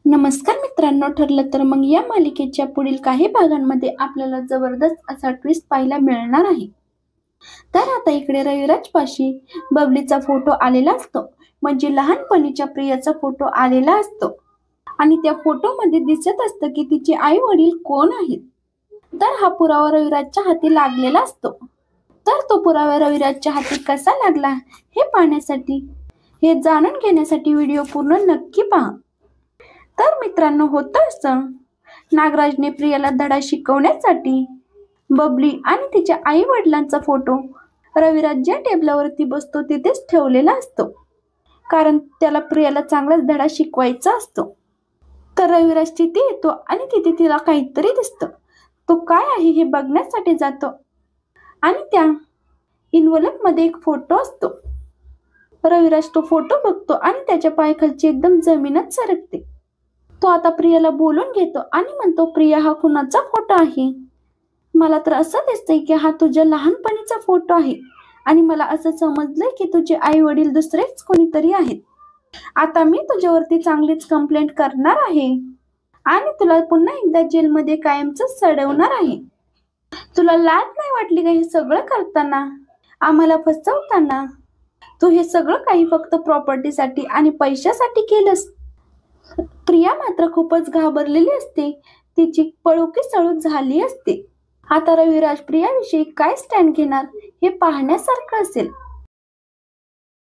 नमस्कार मित्रांनो, ठरलं तर मग या मालिकेच्या पुढील काही भागांमध्ये आपल्याला जबरदस्त असा ट्विस्ट पाहायला मिळणार आहे. तर आता इकडे रविराज पाशी बबलीचा फोटो आलेला असतो, म्हणजे लहानपणीच्या प्रियाचा फोटो आलेला असतो आणि त्या फोटोमध्ये दिसत असतं की तिचे आई वडील कोण आहेत. तर हा पुरावा रविराजच्या हाती लागलेला असतो. तर तो पुरावा रविराजच्या हाती कसा लागला हे पाहण्यासाठी, हे जाणून घेण्यासाठी व्हिडिओ पूर्ण नक्की पहा. तर मित्रांनो, होतं असं, नागराजने प्रियाला धडा शिकवण्यासाठी बबली आणि तिच्या आई वडिलांचा फोटो रविराज ज्या टेबलावरती बसतो तिथेच ठेवलेला असतो, कारण त्याला प्रियाला चांगलाच धडा शिकवायचा असतो. तर रविराज तिथे येतो आणि तिथे तिला काहीतरी दिसतं. तो काय आहे हे बघण्यासाठी जातो आणि त्या इन्व्हलप मध्ये एक फोटो असतो. रविराज तो फोटो बघतो आणि त्याच्या पायाखालची एकदम जमीनच सरकते. तो आता प्रियाला बोलून घेतो आणि म्हणतो, प्रिया, हा कुणाचा फोटो आहे? मला तर असं दिसतंय की हा तुझ्या लहानपणीचा फोटो आहे आणि मला असं समजलंय की तुझे आई वडील दुसरेच कोणीतरी आहेत. आता मी तुझ्यावरती चांगलीच कंप्लेंट करणार आहे आणि तुला पुन्हा एकदा जेलमध्ये कायमच सडवणार आहे. तुला लाज नाही वाटली का हे सगळं करताना, आम्हाला फसवताना? तू हे सगळं काही फक्त प्रॉपर्टीसाठी आणि पैशासाठी केलंस. प्रिया मात्र खूपच घाबरलेली असते. तिची पळुकी सळूक झाली असते. आता रविराज प्रियाविषयी काय स्टँड घेणार हे पाहण्यासारखं असेल.